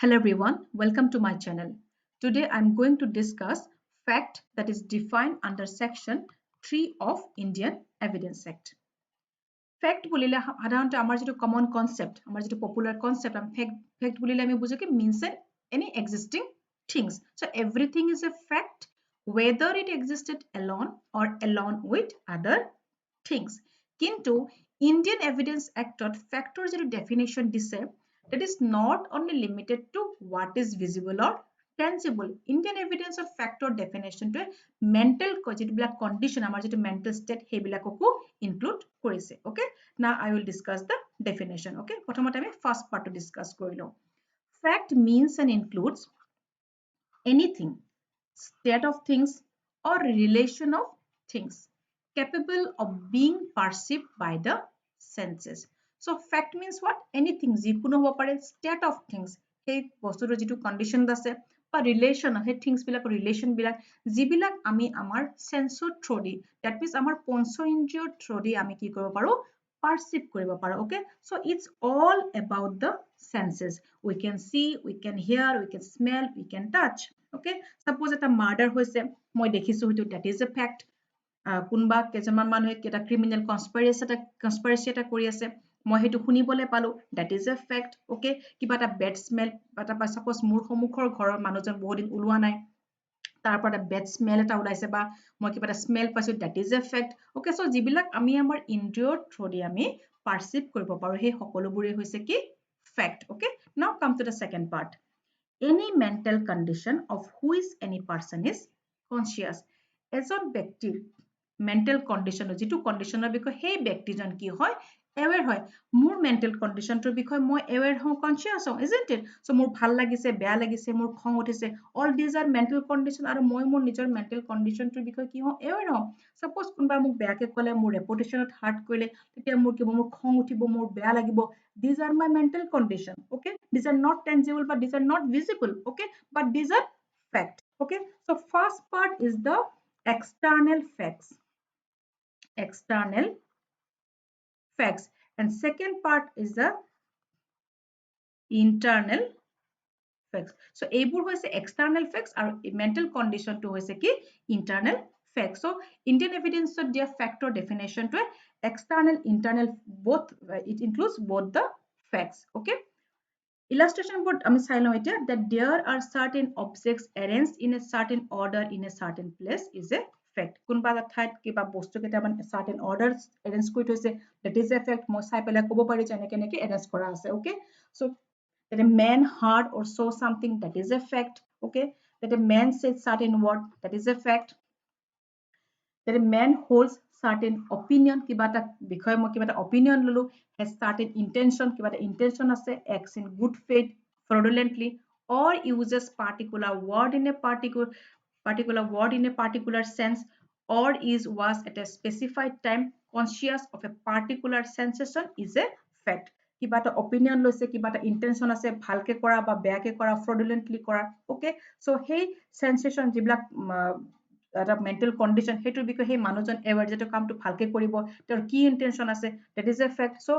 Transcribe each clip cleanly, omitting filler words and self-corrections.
Hello everyone, welcome to my channel. Today I'm going to discuss fact that is defined under section 3 of Indian Evidence Act. Fact বুলিলে সাধাৰণতে আমাৰ যেটো common concept, আমাৰ যেটো popular concept, fact বুলিলে আমি বুজো কি means any existing things. So everything is a fact whether it existed alone or alone with other things. কিন্তু Indian Evidence Act factor যেটো definition দিছে that is not only limited to what is visible or tangible. Indian evidence of factor definition to mental condition amar jeto mental state hebilakoko include korise. Okay, now I will discuss the definition. Okay, prothomote ami first part to discuss korilo. Fact means and includes anything, state of things or relation of things capable of being perceived by the senses. So fact means what? Anything jikuno hobo pare state of things hey bostuto jitu condition ase বা relation he things bilak relation bilak jibilak ami amar sensor through di, that means amar poncho indriyo through di ami ki koribo paro perceive koribo paro. Okay, so it's all about the senses. We can see, we can hear, we can smell, we can touch. Okay, suppose eta murder hoise moi dekhisu hoitu, that is a fact. কোনবা কেজনমান মানুহে এটা criminal কনস্পিৰেচি এটা কৰি আছে মই হেতু শুনিবলে পালো, that is a fact. Okay, কিবা এটা বেড স্মেল বা সাপোজ মোৰ সমুখৰ ঘৰৰ মানুহজন বহুত দিন উলোৱা নাই তাৰ পৰা বেড স্মেল এটা ওলাইছে বা মই কিবা এটা স্মেল পাইছো, that is a fact. Okay, so যিবিলাক আমি আমাৰ ইন্দ্ৰিয়ৰ থ্ৰুদি আমি পাৰসিভ কৰিব পাৰো সেই সকলোবোৰে হৈছে কি fact. Okay, now come to the second part. Any mental condition of which any person is conscious. এজন ব্যক্তিৰ mental condition যেটো কন্ডিশনৰ বিষয় সেই ব্যক্তিজন কি হয় aware হয় মোৰ mental condition টোৰ বিষয় মই aware হওঁ, conscious হওঁ, isn't it? So মোৰ ভাল লাগিছে, বেয়া লাগিছে, মোৰ খং উঠিছে, all these are mental condition আৰু মই মোৰ নিজৰ mental condition টোৰ বিষয় কি হওঁ aware হওঁ. Suppose কোনবা মোক বেয়াকে কলে, মোৰ reputation হাৰ্ট কৰিলে, তেতিয়া মোৰ কি মোৰ খং উঠিব, মোৰ বেয়া লাগিব. These are my mental condition. Okay, these are not tangible but these are not visible. Okay, but these are fact. Okay, so first part is the external facts. External facts, and second part is the internal facts. So এইবোৰ হৈছে external facts আৰু mental condition to হৈছে কি internal facts. So Indian evidence দিয়া factor definition to external internal both, it includes both the facts. Okay, illustration board আমি চাই লওঁ এতিয়া that there are certain objects arranged in a certain order in a certain place is a fact. কোনবা ঠাইত কিবা বস্তু কেইটামান certain orders arrange কৰি থৈছে, that is a fact. মই চাই পেলাই ক'ব পাৰি যে এনেকে এনেকে arrange কৰা আছে. Okay, so that a man heard or saw something, that is a fact. Okay, that a man said certain word, that is a fact. That a man holds certain opinion, kiba eta bikhoy moi kiba eta opinion lulu, has certain intention, kiba eta intention ase, acts in good faith, fraudulently, or uses particular word in a particular sense, or was at a specified time conscious of a particular sensation is a fact. কিবা এটা opinion লৈছে, কিবা এটা intention আছে ভালকে কৰা বা বেয়াকে কৰা, fraudulently কৰা. Okay, so সেই sensation যিবিলাক এটা mental condition হেতুৰ বিষয়ে সেই মানুহজন aware যেটো কামটো ভালকে কৰিব, তেওঁৰ কি intention আছে, that is a fact. So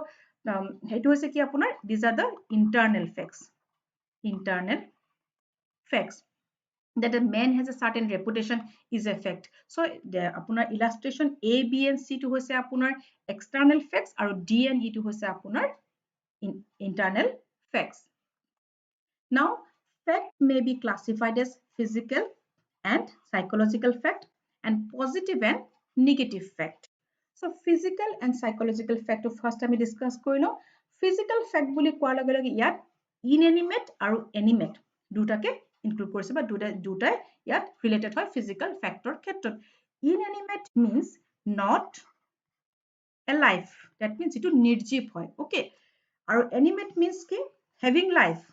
হেতু হৈছে কি আপোনাৰ these are the internal facts. Internal facts. That a man has a certain reputation is a fact. So আপোনাৰ illustration A, B and C to হৈছে আপোনাৰ external facts আৰু D and E to হৈছে আপোনাৰ internal facts. Now fact may be classified as physical and psychological fact and positive and negative fact. So physical and psychological fact of first আমি discuss কৰিলো. Physical fact বুলি কোৱাৰ লগে লগে ইয়াত inanimate আৰু animate দুটাকে include কৰিছে বা দুটাই ইয়াত related হয় physical factor ক্ষেত্ৰত. Inanimate means not alive, that means itu nirjeev hoy. Okay, আৰু animate means ki having life.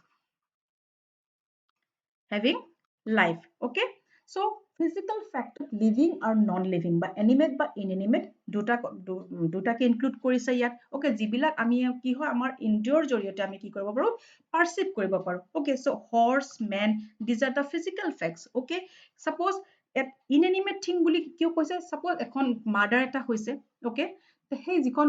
Okay, so physical factor living or non-living বা animate বা inanimate দুটাকে include কৰিছে ইয়াত. Okay, যিবিলাক আমি কি হয় আমাৰ ইন্দ্ৰিয়ৰ জৰিয়তে আমি কি কৰিব পাৰো perceive কৰিব পাৰো. Okay, so horse, man, these are the physical facts. Okay, suppose inanimate thing বুলি কিয় কৈছে, suppose এখন murder এটা হৈছে. Okay, সেই যিখন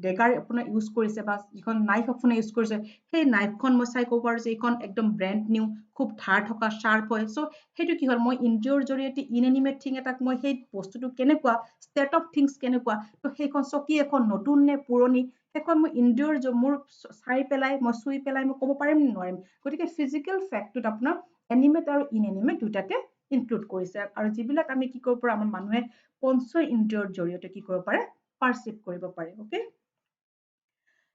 ডেগাৰ আপোনাৰ ইউজ কৰিছে বা যিখন নাইফ আপোনাৰ ইউজ কৰিছে সেই নাইফখন মই চাই ক'ব পাৰোঁ যে এইখন একদম ব্ৰেণ্ড নিউ খুব ধাৰ থকা শ্বাৰ্প হয় চ' সেইটো কি হ'ল মই ইন্দ্ৰিয়ৰ জৰিয়তে ইনএনিমেট থিং এটাক মই সেই বস্তুটো কেনেকুৱা ষ্টেট অফ থিংছ কেনেকুৱা ত' সেইখন চকী এখন নতুন নে পুৰণি সেইখন মই ইন্দ্ৰিয়ৰ মোৰ চাই পেলাই মই চুই পেলাই মই ক'ব পাৰিম নে নোৱাৰিম গতিকে ফিজিকেল ফেক্টটোত আপোনাৰ এনিমেট আৰু ইনএনিমেট দুটাকে ইনক্লুড কৰিছে আৰু যিবিলাক আমি কি কৰিব পাৰোঁ আমাৰ মানুহে পঞ্চ ইন্দ্ৰিয়ৰ জৰিয়তে কি কৰিব পাৰে পাৰচিভ কৰিব পাৰে অকে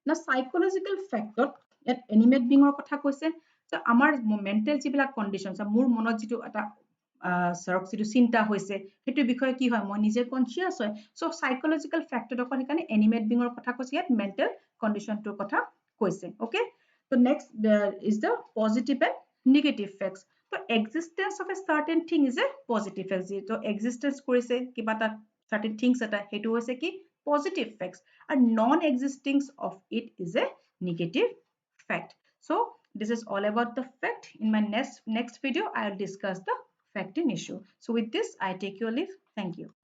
না সাইকোলজিকেল ফেক্টত ইয়াত এনিমেট বিঙৰ কথা কৈছে যে আমাৰ মেণ্টেল যিবিলাক কণ্ডিশ্যন মোৰ মনত যিটো এটা ধৰক যিটো চিন্তা হৈছে সেইটো বিষয়ে কি হয় মই নিজে কনচিয়াছ হয় চ' সাইকোলজিকেল ফেক্টৰ অকল সেইকাৰণে এনিমেট বিঙৰ কথা কৈছে ইয়াত মেণ্টেল কণ্ডিশ্যনটোৰ কথা কৈছে okay to' next is the positive and negative facts তো existence of a certain thing is a positive fact যিটো existence কৰিছে কিবা এটা certain things এটা সেইটো হৈছে কি positive facts and non-existence of it is a negative fact so this is all about the fact in my next video I'll discuss the fact in issue so with this I take your leave thank you